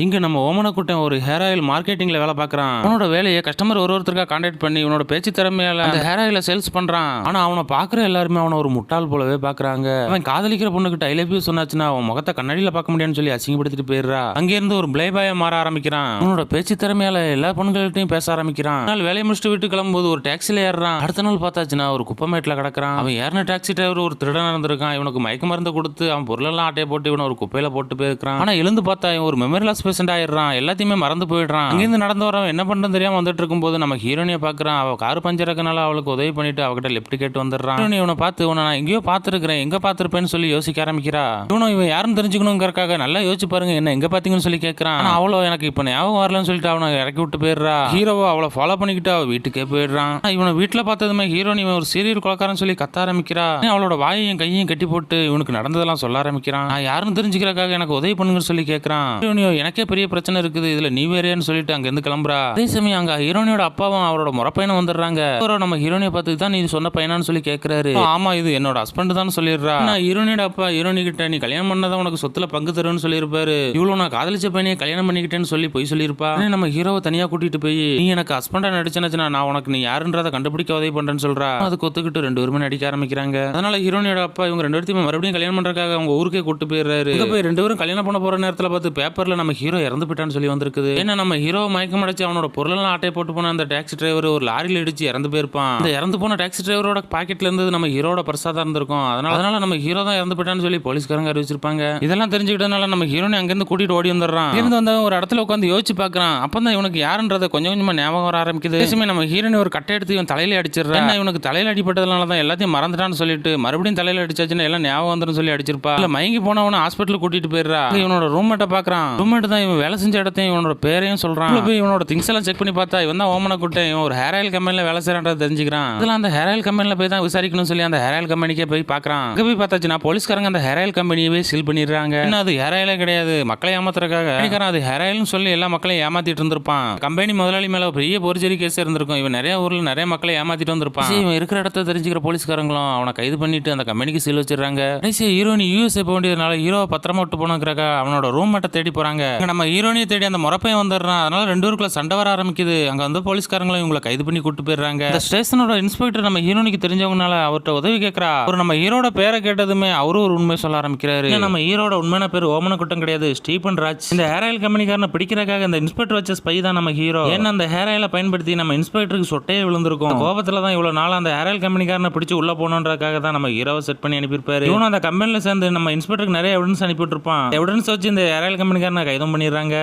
இங்க நம்ம ஓமனக்குட்டன் ஒரு ஹேர் ஆயில் மார்க்கெட்டிங்ல வேலை பார்க்கறான். அவனோட வேலையை கஸ்டமர் ஒருத்தருக்கா கான்டாக்ட் பண்ணி இவனோட பேச்சு திறமையால அந்த ஹேர் ஆயில சேல்ஸ் பண்றான். ஆனா அவனை பாக்குற எல்லாருமே அவனை ஒரு முட்டாள் போலவே பாக்குறாங்க. அவன் காதலிக்கிற பொண்ணுகிட்ட ஐ லவ் யூ சொன்னாச்சுன்னா அவன் முகத்தை கண்ணாடியில பார்க்க முடியாதுன்னு சொல்லி அசிங்கப்படுத்திட்டு போயிடுறா. அங்க இருந்து ஒரு பிளே பாயா மாற ஆரம்பிக்கிறான். அவனோட பேச்சு திறமையால எல்லா பொண்ணுகள்கிட்டையும் பேச ஆரம்பிக்கிறான். நாள் வேலையை முடிச்சுட்டு வீட்டு கிளம்பும்போது ஒரு டாக்ஸில ஏறான். அடுத்த நாள் பார்த்தாச்சுன்னா ஒரு குப்பமேட்ல கிடக்குறான். அவன் ஏறின டாக்ஸி டிரைவர் ஒரு திருடன் இருந்திருக்கான். இவனுக்கு மயக்க மருந்து கொடுத்து அவன் பொருளெல்லாம் ஆட்டையை போட்டு இவனை ஒரு குப்பையில போட்டு போயிருக்கான். ஆனா எழுந்து பார்த்தா இவன் ஒரு மெமரி லாஸ் பேஷண்ட் ஆயிடுறான். எல்லாத்தையுமே மறந்து போயிடுறான். அங்கிருந்து நடந்து வரவன் என்ன பண்றது தெரியாம வந்துட்டு இருக்கும்போது நம்ம ஹீரோனியை பாக்குறான். அவ கார் பஞ்சர் இருக்கனால அவளுக்கு உதவி பண்ணிட்டு அவகிட்ட லெப்ட் கேட்டு வந்துடுறான். ஹீரோனி இவனை பார்த்து உன்னை நான் எங்கேயோ பார்த்துருக்கிறேன், எங்க பார்த்திருப்பேன்னு சொல்லி யோசிக்க ஆரம்பிக்கிறா. இவன் யாரும் தெரிஞ்சுக்கணுங்கிறக்காக நல்லா யோசிச்சு பாருங்க என்ன எங்க பாத்தீங்கன்னு சொல்லி கேட்கறான். ஆனா அவளோ எனக்கு இப்ப ஞாபகம் வரலன்னு சொல்லிட்டு அவனை இறக்கி விட்டு போயிடுறா. ஹீரோவோ அவளை ஃபாலோ பண்ணிக்கிட்டு அவ வீட்டுக்கே போயிடுறான். இவனை வீட்டுல பார்த்ததுமே ஹீரோனி ஒரு சீரியல் கொலைக்காரன்னு சொல்லி கத்த ஆரம்பிக்கிறா. அவளோட வாயையும் கையையும் கட்டி போட்டு இவனுக்கு நடந்ததெல்லாம் சொல்ல ஆரம்பிக்கிறான். நான் யாரும் தெரிஞ்சுக்கிறக்காக எனக்கு உதவி பண்ணுங்கன்னு சொல்லி கேட்கறான். ஹீரோனியோ எனக்கே பெரிய பிரச்சனை இருக்குது, இதுல நீ வேறேன்னு சொல்லிட்டு அங்க இருந்து கிளம்புறா. அதே சமயம் அங்க ஹீரோனியோட அப்பாவும் அவரோட முறப்பையனும் வந்துடுறாங்க. நம்ம ஹீரோனியை பார்த்து தான் நீ சொன்ன பையனான்னு சொல்லி கேட்கறாரு. ஆமா இது என்னோட ஹஸ்பண்ட் தான் சொல்லிடுறா. ஹீரோனியோட அப்பா ஹீரோனி கிட்ட நீ கல்யாணம் பண்ணதான் உனக்கு சொத்துல பங்கு தருன்னு சொல்லியிருப்பாரு. இவ்வளவு நான் காதலிச்ச பையனையே கல்யாணம் பண்ணிக்கிட்டேன்னு சொல்லி போய் சொல்லியிருப்பா. நம்ம ஹீரோவை தனியா கூட்டிட்டு போய் நீ எனக்கு ஹஸ்பண்டா நடிச்சேன்னா நான் உனக்கு நீ யாருன்றதை கண்டுபிடிக்க உதவி பண்றேன்னு சொல்றா. அதுக்கு ஒத்துக்கிட்டு ரெண்டு பேருமே நடிக்க ஆரம்பிக்கிறாங்க. அதனால ஹீரோனியோட அப்பா இவங்க ரெண்டு பேர்த்தையும் மறுபடியும் கல்யாணம் பண்றதுக்காக அவங்க ஊருக்கே கூட்டு போயிடுறாரு. போய் ரெண்டு பேரும் கல்யாணம் பண்ண போற நேரத்துல பார்த்து பேப்பர்ல நம்ம ஹீரோ இறந்து போயிட்டான்னு சொல்லி வந்திருக்குது. ஏன்னா நம்ம ஹீரோ மயக்கம் அடைச்சு அவனோட பொருளெல்லாம் ஆட்டையை போட்டு போன அந்த டாக்ஸி டிரைவர் ஒரு லாரியில் இடிச்சு இறந்து போயிருப்பான். அந்த இறந்து போன டாக்ஸி டிரைவரோட பாக்கெட்ல இருந்து நம்ம ஹீரோட பர்ஸா தான் இருந்திருக்கும். அதனால நம்ம ஹீரோ தான் இறந்து போயிட்டான்னு சொல்லி போலீஸ்காரங்க அறிவிச்சிருப்பாங்க. இதெல்லாம் தெரிஞ்சுக்கிட்டனால நம்ம ஹீரோனை அங்கிருந்து கூட்டிட்டு ஓடி வந்துடுறான். இருந்து வந்து ஒரு இடத்துல உட்காந்து யோசிச்சு பாக்குறான். அப்பதான் இவனுக்கு யாருன்றதை கொஞ்சம் கொஞ்சமா ஞாபகம் வர ஆரம்பிக்குது. நம்ம ஹீரோனை ஒரு கட்டை எடுத்து இவன் தலையில அடிச்சிடறான். இவனுக்கு தலையில அடிப்பட்டதுனால தான் எல்லாத்தையும் மறந்துட்டான்னு சொல்லிட்டு மறுபடியும் தலையில அடிச்சாச்சுன்னா எல்லாம் ஞாபகம் வந்துடும் சொல்லி அடிச்சிருப்பா. இல்ல மயங்கி போனவன ஹாஸ்பிட்டல் கூட்டிட்டு போயிடுறா. இவனோட ரூம்மேட்டை பாக்குறான். ரூம்மேட் தான் இவன் வேலை செஞ்ச இடத்தையும் இவனோட பேரையும் சொல்றான். போய் இவனோட திங்ஸ் எல்லாம் செக் பண்ணி பார்த்தா இவன் தான் ஓமனக்குட்டன். இவன் ஒரு ஹேர் ஆயில் கம்பெனில வேலை செய்யறான்றதை தெரிஞ்சுக்கிறான். இதெல்லாம் அந்த ஹேர் ஆயில் கம்பெனில போய் தான் விசாரிக்கணும்னு சொல்லி அந்த ஹேர் ஆயில் கம்பெனிக்கே போய் பாக்குறான். அங்க போய் பார்த்தாச்சுன்னா போலீஸ்காரங்க அந்த ஹேர் ஆயில் கம்பெனியவே சீல் பண்ணிடுறாங்க. என்ன அது ஹேர் ஆயிலே கிடையாது, மக்களை ஏமாத்துறதுக்காக அது ஹேர் ஆயில்னு சொல்லி எல்லா மக்களையும் ஏமாத்திட்டு இருந்திருப்பான். கம்பெனி முதலாளி மேல பெரிய போர்ஜரி கேஸ் இருந்திருக்கும். இவன் நிறைய ஊர்ல நிறைய மக்களை ஏமாத்திட்டு வந்திருப்பான். இவன் இருக்கிற இடத்த தெரிஞ்சுக்கிற போலீஸ்காரங்களும் அவனை கைது பண்ணிட்டு அந்த கம்பெனிக்கு சீல் வச்சிடறாங்க. ஹீரோனி யூஎஸ்ஏ போக வேண்டியதுனால ஹீரோவை பத்திரமா விட்டு போனதுக்காக அவனோட ரூம் மட்டும் தேடி போறாங்க. நம்ம ஹீரோனியை தேடி அந்த முறப்பையும் வந்துடுறான். அதனால ரெண்டு பேருக்குள்ள சண்டை வர ஆரம்பிக்குது. அங்க வந்து போலீஸ்காரங்களும் இவங்களை கைது பண்ணி கூட்டு போயிடுறாங்க. இந்த ஸ்டேஷனோட இன்ஸ்பெக்டர் நம்ம ஹீரோனிக்கு தெரிஞ்சவங்கனால அவர்கிட்ட உதவி கேட்கறா. ஒரு நம்ம ஹீரோட பேரை கேட்டதுமே அவரும் ஒரு உண்மை சொல்ல ஆரம்பிக்கிறாரு. நம்ம ஹீரோட உண்மையான பேர் ஓமனக்குட்டன் கிடையாது, ஸ்டீபன் ராஜ். இந்த ஹேர் ஆயில் கம்பெனிக்காரனை பிடிக்கிறதுக்காக இந்த இன்ஸ்பெக்டர் வச்ச ஸ்பை தான் நம்ம ஹீரோ. ஏன்னா அந்த ஹேர் ஆயில பயன்படுத்தி நம்ம இன்ஸ்பெக்டருக்கு சொட்டையே விழுந்திருக்கும். கோபத்துல தான் இவ்வளவு நாள் அந்த ஹேர் ஆயில் கம்பெனிக்காரனை பிடிச்சு உள்ள போகணுன்றதுக்காக தான் நம்ம ஹீரோவை செட் பண்ணி அனுப்பியிருப்பாரு. இவனும் அந்த கம்பெனில சேர்ந்து நம்ம இன்ஸ்பெக்டருக்கு நிறைய எவிடன்ஸ் அனுப்பிட்டு இருப்பான். எவிடன்ஸ் வச்சு இந்த ஹேர் ஆயில் கம்பெனிக்காரனை கைதும் பண்ணிடுறாங்க.